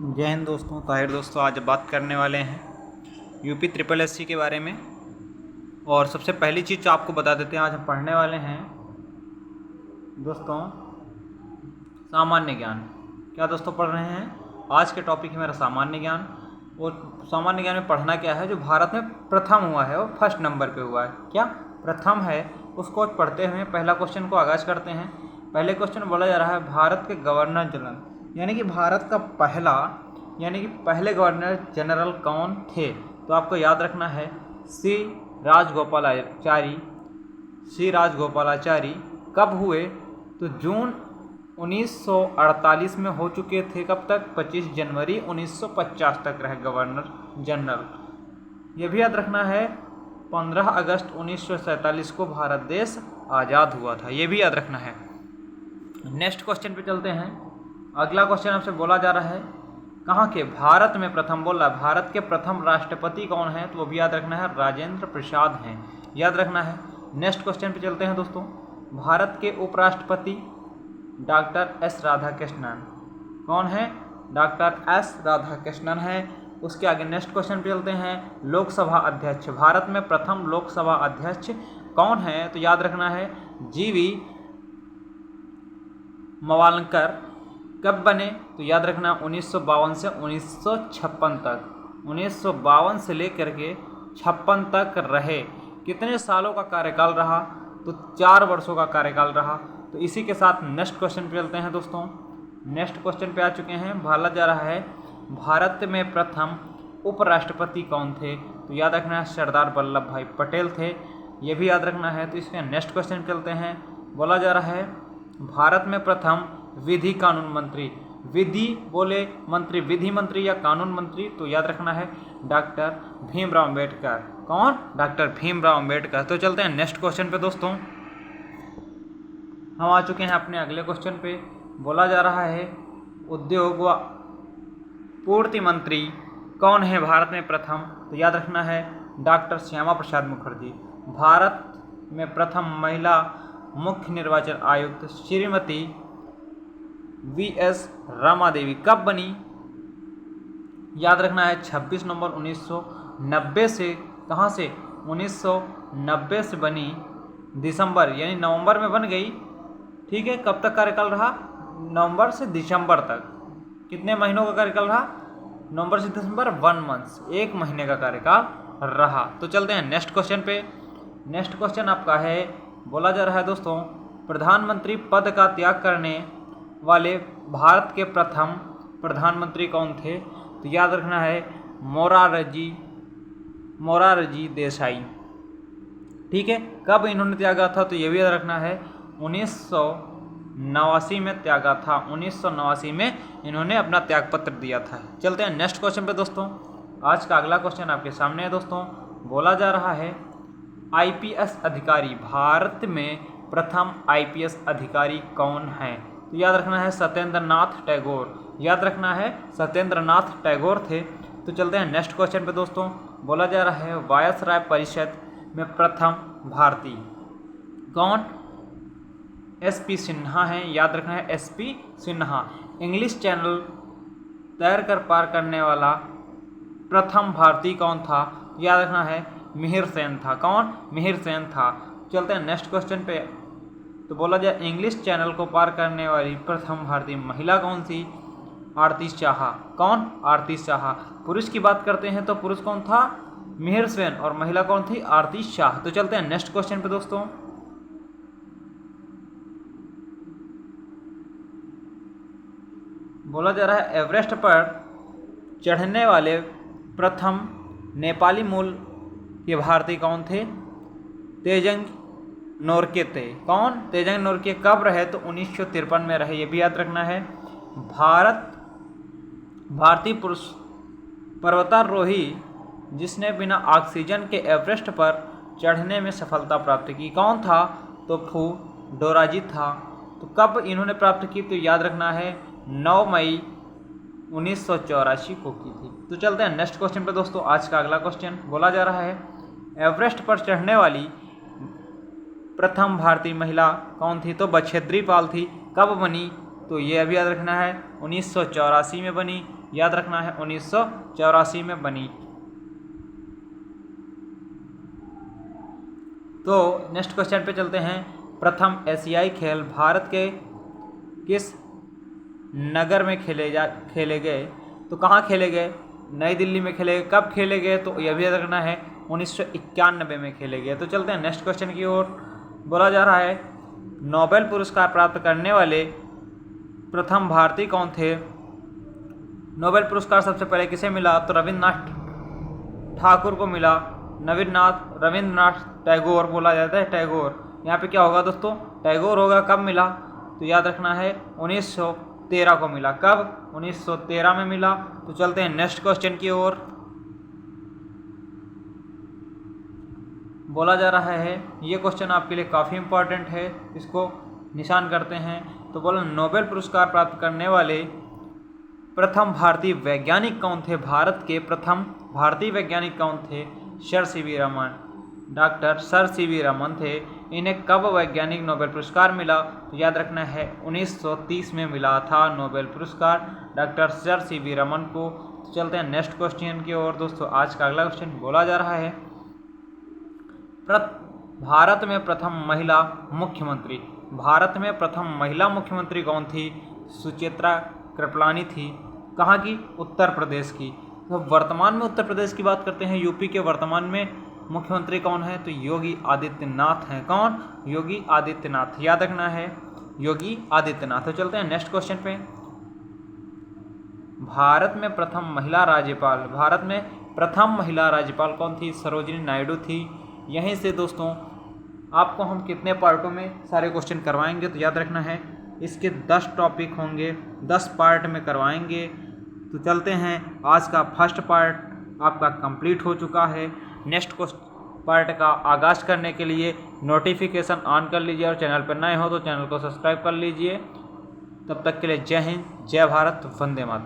जय हिंद दोस्तों, ताहिर दोस्तों। आज बात करने वाले हैं यूपी ट्रिपल एससी के बारे में। और सबसे पहली चीज़ जो आपको बता देते हैं, आज हम पढ़ने वाले हैं दोस्तों सामान्य ज्ञान। क्या दोस्तों पढ़ रहे हैं? आज के टॉपिक है मेरा सामान्य ज्ञान। और सामान्य ज्ञान में पढ़ना क्या है, जो भारत में प्रथम हुआ है वो फर्स्ट नंबर पे हुआ है। क्या प्रथम है, उसको पढ़ते हुए पहला क्वेश्चन को आगाज़ करते हैं। पहले क्वेश्चन बोला जा रहा है भारत के गवर्नर जनरल, यानी कि भारत का पहले गवर्नर जनरल कौन थे? तो आपको याद रखना है सी राजगोपालाचारी। कब हुए? तो जून 1948 में हो चुके थे। कब तक? 25 जनवरी 1950 तक रहे गवर्नर जनरल। ये भी याद रखना है 15 अगस्त 1947 को भारत देश आज़ाद हुआ था। ये भी याद रखना है। नेक्स्ट क्वेश्चन पे चलते हैं। अगला क्वेश्चन आपसे बोला जा रहा है कहाँ के? भारत में प्रथम बोला। भारत के प्रथम राष्ट्रपति कौन है? तो वो भी याद रखना है राजेंद्र प्रसाद हैं। याद रखना है। नेक्स्ट क्वेश्चन पे चलते हैं दोस्तों। भारत के उपराष्ट्रपति डॉक्टर एस राधाकृष्णन कौन है? डॉक्टर एस राधाकृष्णन है। उसके आगे नेक्स्ट क्वेश्चन पे चलते हैं। लोकसभा अध्यक्ष, भारत में प्रथम लोकसभा अध्यक्ष कौन है? तो याद रखना है जीवी मवालंकर। कब बने? तो याद रखना 1952 से 1956 तक। 1952 से लेकर के 56 तक रहे। कितने सालों का कार्यकाल रहा? तो 4 वर्षों का कार्यकाल रहा। तो इसी के साथ नेक्स्ट क्वेश्चन पे चलते हैं दोस्तों। नेक्स्ट क्वेश्चन पे आ चुके हैं। बोला जा रहा है भारत में प्रथम उपराष्ट्रपति कौन थे? तो याद रखना है सरदार वल्लभ भाई पटेल थे। ये भी याद रखना है। तो इसमें नेक्स्ट क्वेश्चन चलते हैं। बोला जा रहा है भारत में प्रथम विधि कानून मंत्री, विधि बोले मंत्री, विधि मंत्री या कानून मंत्री, तो याद रखना है डॉक्टर भीमराव अम्बेडकर। कौन? डॉक्टर भीमराव अम्बेडकर। तो चलते हैं नेक्स्ट क्वेश्चन पे दोस्तों। हम आ चुके हैं अपने अगले क्वेश्चन पे। बोला जा रहा है उद्योग व पूर्ति मंत्री कौन है भारत में प्रथम? तो याद रखना है डॉक्टर श्यामा प्रसाद मुखर्जी। भारत में प्रथम महिला मुख्य निर्वाचन आयुक्त श्रीमती वीएस रमा देवी कब बनी? याद रखना है 26 नवंबर 1990 से। कहाँ से? 1990 से बनी। दिसंबर यानी नवंबर में बन गई। ठीक है। कब तक कार्यकाल रहा? नवंबर से दिसंबर तक। कितने महीनों का कार्यकाल रहा? नवंबर से दिसंबर, 1 मंथ, 1 महीने का कार्यकाल रहा। तो चलते हैं नेक्स्ट क्वेश्चन पे। नेक्स्ट क्वेश्चन आपका है, बोला जा रहा है दोस्तों प्रधानमंत्री पद का त्याग करने वाले भारत के प्रथम प्रधानमंत्री कौन थे? तो याद रखना है मोरारजी देसाई। ठीक है। कब इन्होंने त्यागा था? तो ये भी याद रखना है 1989 में त्यागा था। 1989 में इन्होंने अपना त्यागपत्र दिया था। चलते हैं नेक्स्ट क्वेश्चन पे दोस्तों। आज का अगला क्वेश्चन आपके सामने है दोस्तों। बोला जा रहा है आईपीएस अधिकारी, भारत में प्रथम आईपीएस अधिकारी कौन है? तो याद रखना है सत्येंद्र नाथ टैगोर। याद रखना है सत्येंद्र नाथ टैगोर थे। तो चलते हैं नेक्स्ट क्वेश्चन पे दोस्तों। बोला जा रहा है वायसराय परिषद में प्रथम भारतीय कौन? एसपी सिन्हा हैं। याद रखना है एसपी सिन्हा। इंग्लिश चैनल तैर कर पार करने वाला प्रथम भारतीय कौन था? याद रखना है मिहिर सेन था। कौन? मिहिर सेन था। चलते हैं नेक्स्ट क्वेश्चन पे। तो बोला जाए इंग्लिश चैनल को पार करने वाली प्रथम भारतीय महिला कौन थी? आरती शाह। कौन? आरती शाह। पुरुष की बात करते हैं तो पुरुष कौन था? मिहिर सेन। और महिला कौन थी? आरती शाह। तो चलते हैं नेक्स्ट क्वेश्चन पे दोस्तों। बोला जा रहा है एवरेस्ट पर चढ़ने वाले प्रथम नेपाली मूल के भारतीय कौन थे? तेजंग नोरके थे। कौन? तेजंग नोरके। कब रहे? तो 1953 में रहे। ये भी याद रखना है। भारतीय पुरुष पर्वतारोही जिसने बिना ऑक्सीजन के एवरेस्ट पर चढ़ने में सफलता प्राप्त की, कौन था? तो फू डोराजी था। तो कब इन्होंने प्राप्त की? तो याद रखना है 9 मई 1984 को की थी। तो चलते हैं नेक्स्ट क्वेश्चन पे दोस्तों। आज का अगला क्वेश्चन बोला जा रहा है एवरेस्ट पर चढ़ने वाली प्रथम भारतीय महिला कौन थी? तो बछेद्री पाल थी। कब बनी? तो ये अभी याद रखना है 1984 में बनी, याद रखना है 1984 में बनी। तो नेक्स्ट क्वेश्चन पे चलते हैं। प्रथम एशियाई खेल भारत के किस नगर में खेले गए? तो कहाँ खेले गए? नई दिल्ली में खेले गए। कब खेले गए? तो यह भी याद रखना है 1991 में खेले गए। तो चलते हैं नेक्स्ट क्वेश्चन की ओर। बोला जा रहा है नोबेल पुरस्कार प्राप्त करने वाले प्रथम भारतीय कौन थे? नोबेल पुरस्कार सबसे पहले किसे मिला? तो रविन्द्रनाथ ठाकुर को मिला। रविन्द्रनाथ टैगोर बोला जाता है, टैगोर। यहाँ पे क्या होगा दोस्तों? टैगोर होगा। कब मिला? तो याद रखना है 1913 को मिला। कब? 1913 में मिला। तो चलते हैं नेक्स्ट क्वेश्चन की ओर। बोला जा रहा है, ये क्वेश्चन आपके लिए काफ़ी इम्पॉर्टेंट है, इसको निशान करते हैं। तो बोला नोबेल पुरस्कार प्राप्त करने वाले प्रथम भारतीय वैज्ञानिक कौन थे? भारत के प्रथम भारतीय वैज्ञानिक कौन थे? Sir CV Raman, doctor sir CV Raman थे। इन्हें कब वैज्ञानिक नोबेल पुरस्कार मिला? तो याद रखना है 1930 में मिला था नोबेल पुरस्कार डॉक्टर सर सीवी रमन को। तो चलते हैं नेक्स्ट क्वेश्चन की ओर दोस्तों। आज का अगला क्वेश्चन बोला जा रहा है भारत में प्रथम महिला मुख्यमंत्री। भारत में प्रथम महिला मुख्यमंत्री कौन थी? सुचित्रा कृपलानी थी। कहाँ की? उत्तर प्रदेश की। तो वर्तमान में उत्तर प्रदेश की बात करते हैं। यूपी के वर्तमान में मुख्यमंत्री कौन है? तो योगी आदित्यनाथ हैं। कौन? योगी आदित्यनाथ। याद रखना है योगी आदित्यनाथ। तो चलते हैं नेक्स्ट क्वेश्चन पे। भारत में प्रथम महिला राज्यपाल। भारत में प्रथम महिला राज्यपाल कौन थी? सरोजिनी नायडू थी। यहीं से दोस्तों आपको हम कितने पार्टों में सारे क्वेश्चन करवाएंगे? तो याद रखना है इसके 10 टॉपिक होंगे, 10 पार्ट में करवाएंगे। तो चलते हैं, आज का फर्स्ट पार्ट आपका कंप्लीट हो चुका है। नेक्स्ट पार्ट का आगाज़ करने के लिए नोटिफिकेशन ऑन कर लीजिए और चैनल पर नए हो तो चैनल को सब्सक्राइब कर लीजिए। तब तक के लिए जय हिंद, जय भारत, वंदे मातरम।